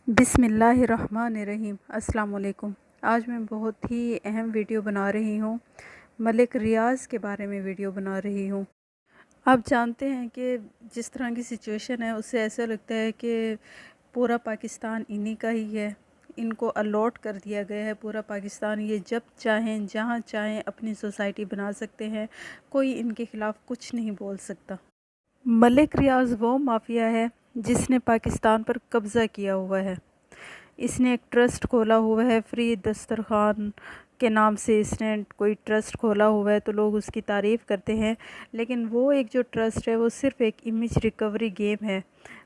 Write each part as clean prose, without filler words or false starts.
بسم اللہ الرحمن الرحیم۔ السلام علیکم۔ آج میں بہت ہی اہم ویڈیو بنا رہی ہوں، ملک ریاض کے بارے میں ویڈیو بنا رہی ہوں۔ آپ جانتے ہیں کہ جس طرح کی سچویشن ہے اس سے ایسا لگتا ہے کہ پورا پاکستان انہی کا ہی ہے، ان کو الاٹ کر دیا گیا ہے پورا پاکستان۔ یہ جب چاہیں جہاں چاہیں اپنی سوسائٹی بنا سکتے ہیں، کوئی ان کے خلاف کچھ نہیں بول سکتا۔ ملک ریاض وہ مافیا ہے جس نے پاکستان پر قبضہ کیا ہوا ہے۔ اس نے ایک ٹرسٹ کھولا ہوا ہے، فری دسترخوان کے نام سے اس نے کوئی ٹرسٹ کھولا ہوا ہے، تو لوگ اس کی تعریف کرتے ہیں، لیکن وہ ایک جو ٹرسٹ ہے وہ صرف ایک امیج ریکوری گیم ہے۔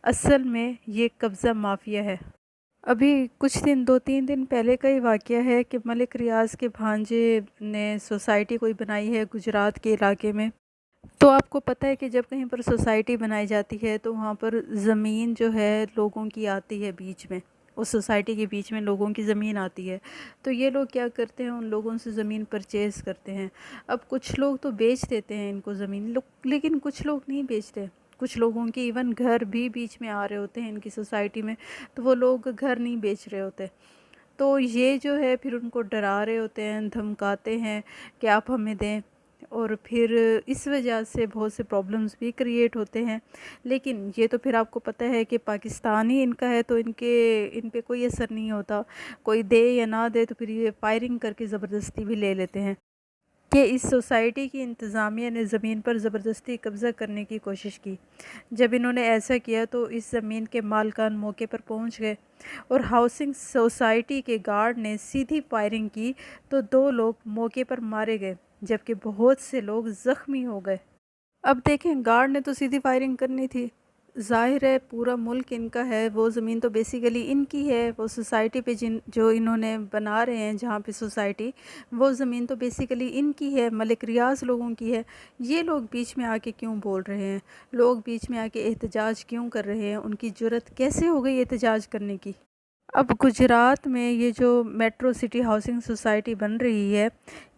اصل میں یہ قبضہ مافیا ہے۔ ابھی کچھ دو تین دن پہلے کا ہی واقعہ ہے کہ ملک ریاض کے بھانجے نے سوسائٹی کوئی بنائی ہے گجرات کے علاقے میں۔ تو آپ کو پتہ ہے کہ جب کہیں پر سوسائٹی بنائی جاتی ہے تو وہاں پر زمین جو ہے لوگوں کی آتی ہے بیچ میں، اس سوسائٹی کے بیچ میں لوگوں کی زمین آتی ہے۔ تو یہ لوگ کیا کرتے ہیں، ان لوگوں سے زمین پرچیز کرتے ہیں۔ اب کچھ لوگ تو بیچ دیتے ہیں ان کو زمین، لیکن کچھ لوگ نہیں بیچتے۔ کچھ لوگوں کی ایون گھر بھی بیچ میں آ رہے ہوتے ہیں ان کی سوسائٹی میں، تو وہ لوگ گھر نہیں بیچ رہے ہوتے۔ تو یہ جو ہے پھر ان کو ڈرا رہے ہوتے ہیں، دھمکاتے ہیں کہ آپ ہمیں دیں، اور پھر اس وجہ سے بہت سے پرابلمز بھی کریٹ ہوتے ہیں۔ لیکن یہ تو پھر آپ کو پتہ ہے کہ پاکستان ہی ان کا ہے، تو ان پہ کوئی اثر نہیں ہوتا، کوئی دے یا نہ دے، تو پھر یہ فائرنگ کر کے زبردستی بھی لے لیتے ہیں کہ اس سوسائٹی کی انتظامیہ نے زمین پر زبردستی قبضہ کرنے کی کوشش کی۔ جب انہوں نے ایسا کیا تو اس زمین کے مالکان موقع پر پہنچ گئے اور ہاؤسنگ سوسائٹی کے گارڈ نے سیدھی فائرنگ کی تو 2 لوگ موقع پر مارے گئے، جبکہ بہت سے لوگ زخمی ہو گئے۔ اب دیکھیں، گارڈ نے تو سیدھی فائرنگ کرنی تھی، ظاہر ہے پورا ملک ان کا ہے، وہ زمین تو بیسیکلی ان کی ہے، وہ سوسائٹی پہ جو انہوں نے بنا رہے ہیں جہاں پہ سوسائٹی، وہ زمین تو بیسیکلی ان کی ہے، ملک ریاض لوگوں کی ہے۔ یہ لوگ بیچ میں آ کے کیوں بول رہے ہیں؟ لوگ بیچ میں آ کے احتجاج کیوں کر رہے ہیں؟ ان کی جرأت کیسے ہو گئی احتجاج کرنے کی؟ اب گجرات میں یہ جو میٹرو سٹی ہاؤسنگ سوسائٹی بن رہی ہے،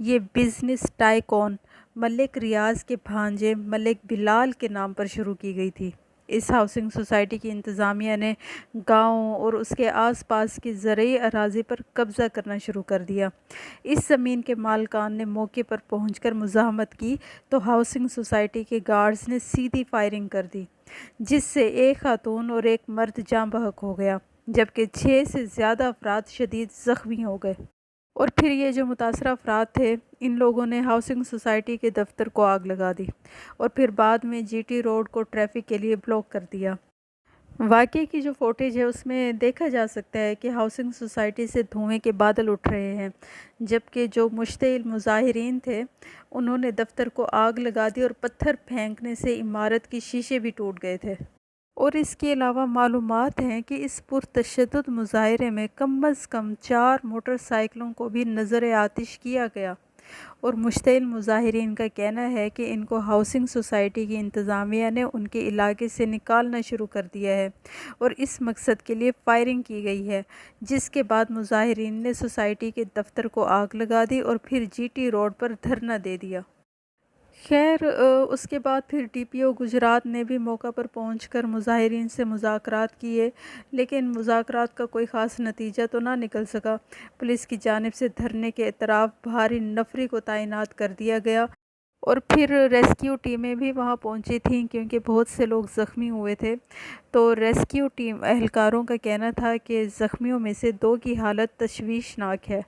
یہ بزنس ٹائکون ملک ریاض کے بھانجے ملک بلال کے نام پر شروع کی گئی تھی۔ اس ہاؤسنگ سوسائٹی کی انتظامیہ نے گاؤں اور اس کے آس پاس کی زرعی اراضی پر قبضہ کرنا شروع کر دیا۔ اس زمین کے مالکان نے موقع پر پہنچ کر مزاحمت کی تو ہاؤسنگ سوسائٹی کے گارڈز نے سیدھی فائرنگ کر دی، جس سے ایک خاتون اور ایک مرد جاں بحق ہو گیا، جبکہ 6 سے زیادہ افراد شدید زخمی ہو گئے۔ اور پھر یہ جو متاثرہ افراد تھے، ان لوگوں نے ہاؤسنگ سوسائٹی کے دفتر کو آگ لگا دی اور پھر بعد میں جی ٹی روڈ کو ٹریفک کے لیے بلاک کر دیا۔ واقعے کی جو فوٹیج ہے اس میں دیکھا جا سکتا ہے کہ ہاؤسنگ سوسائٹی سے دھوئیں کے بادل اٹھ رہے ہیں، جبکہ جو مشتعل مظاہرین تھے انہوں نے دفتر کو آگ لگا دی اور پتھر پھینکنے سے عمارت کی شیشے بھی ٹوٹ گئے تھے۔ اور اس کے علاوہ معلومات ہیں کہ اس پرتشدد مظاہرے میں کم از کم 4 موٹر سائیکلوں کو بھی نظر آتش کیا گیا، اور مشتعل مظاہرین کا کہنا ہے کہ ان کو ہاؤسنگ سوسائٹی کی انتظامیہ نے ان کے علاقے سے نکالنا شروع کر دیا ہے اور اس مقصد کے لیے فائرنگ کی گئی ہے، جس کے بعد مظاہرین نے سوسائٹی کے دفتر کو آگ لگا دی اور پھر جی ٹی روڈ پر دھرنا دے دیا۔ خیر، اس کے بعد پھر ڈی پی او گجرات نے بھی موقع پر پہنچ کر مظاہرین سے مذاکرات کیے، لیکن مذاکرات کا کوئی خاص نتیجہ تو نہ نکل سکا۔ پولیس کی جانب سے دھرنے کے اطراف بھاری نفری کو تعینات کر دیا گیا اور پھر ریسکیو ٹیمیں بھی وہاں پہنچی تھیں کیونکہ بہت سے لوگ زخمی ہوئے تھے۔ تو ریسکیو ٹیم اہلکاروں کا کہنا تھا کہ زخمیوں میں سے 2 کی حالت تشویشناک ہے۔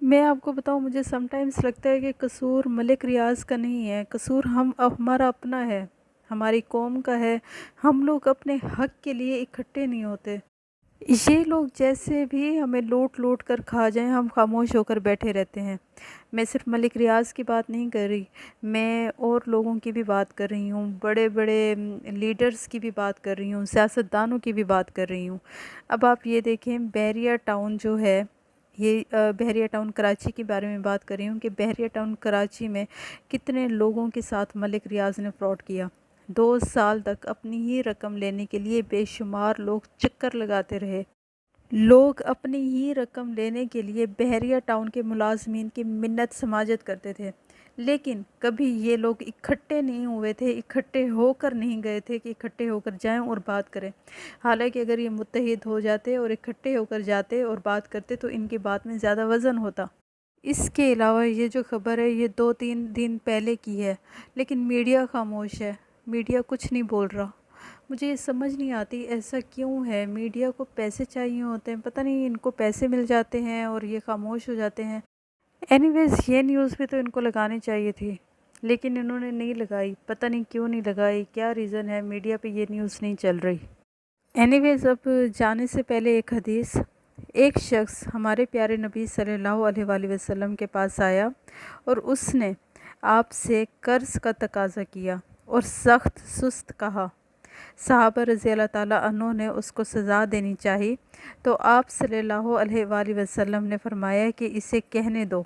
میں آپ کو بتاؤں، مجھے سم ٹائمز لگتا ہے کہ قصور ملک ریاض کا نہیں ہے، قصور ہمارا اپنا ہے، ہماری قوم کا ہے۔ ہم لوگ اپنے حق کے لیے اکٹھے نہیں ہوتے۔ یہ لوگ جیسے بھی ہمیں لوٹ کر کھا جائیں، ہم خاموش ہو کر بیٹھے رہتے ہیں۔ میں صرف ملک ریاض کی بات نہیں کر رہی، میں اور لوگوں کی بھی بات کر رہی ہوں، بڑے بڑے لیڈرز کی بھی بات کر رہی ہوں، سیاستدانوں کی بھی بات کر رہی ہوں۔ اب آپ یہ دیکھیں، بحریہ ٹاؤن جو ہے، یہ بحریہ ٹاؤن کراچی کے بارے میں بات کر رہی ہوں کہ بحریہ ٹاؤن کراچی میں کتنے لوگوں کے ساتھ ملک ریاض نے فراڈ کیا۔ 2 سال تک اپنی ہی رقم لینے کے لیے بے شمار لوگ چکر لگاتے رہے۔ لوگ اپنی ہی رقم لینے کے لیے بحریہ ٹاؤن کے ملازمین کی منت سماجت کرتے تھے، لیکن کبھی یہ لوگ اکٹھے نہیں ہوئے تھے، اکٹھے ہو کر نہیں گئے تھے کہ اکٹھے ہو کر جائیں اور بات کریں۔ حالانکہ اگر یہ متحد ہو جاتے اور اکٹھے ہو کر جاتے اور بات کرتے تو ان کی بات میں زیادہ وزن ہوتا۔ اس کے علاوہ یہ جو خبر ہے یہ 2-3 دن پہلے کی ہے، لیکن میڈیا خاموش ہے، میڈیا کچھ نہیں بول رہا۔ مجھے یہ سمجھ نہیں آتی ایسا کیوں ہے، میڈیا کو پیسے چاہیے ہوتے ہیں، پتہ نہیں ان کو پیسے مل جاتے ہیں اور یہ خاموش ہو جاتے ہیں۔ اینی ویز یہ نیوز بھی تو ان کو لگانی چاہیے تھی، لیکن انہوں نے نہیں لگائی، پتہ نہیں کیوں نہیں لگائی، کیا ریزن ہے میڈیا پہ یہ نیوز نہیں چل رہی۔ اینی ویز اب جانے سے پہلے ایک حدیث، ایک شخص ہمارے پیارے نبی صلی اللہ علیہ وآلہ وسلم کے پاس آیا اور اس نے آپ سے قرض کا تقاضا کیا اور سخت سست کہا۔ صحابہ رضی اللہ تعالیٰ عنہ نے اس کو سزا دینی چاہی تو آپ صلی اللہ علیہ وآلہ وسلم نے فرمایا کہ اسے کہنے دو،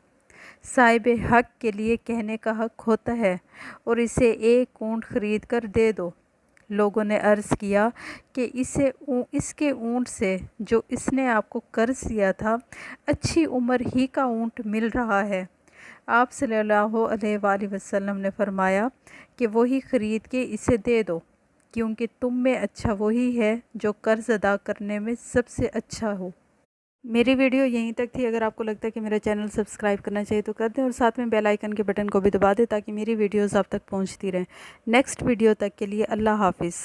صاحب حق کے لیے کہنے کا حق ہوتا ہے اور اسے ایک اونٹ خرید کر دے دو۔ لوگوں نے عرض کیا کہ اس کے اونٹ سے جو اس نے آپ کو قرض دیا تھا اچھی عمر ہی کا اونٹ مل رہا ہے۔ آپ صلی اللہ علیہ وآلہ وسلم نے فرمایا کہ وہی خرید کے اسے دے دو، کیونکہ تم میں اچھا وہی ہے جو قرض ادا کرنے میں سب سے اچھا ہو۔ میری ویڈیو یہیں تک تھی۔ اگر آپ کو لگتا ہے کہ میرا چینل سبسکرائب کرنا چاہیے تو کر دیں اور ساتھ میں بیل آئیکن کے بٹن کو بھی دبا دیں تاکہ میری ویڈیوز آپ تک پہنچتی رہیں۔ نیکسٹ ویڈیو تک کے لیے اللہ حافظ۔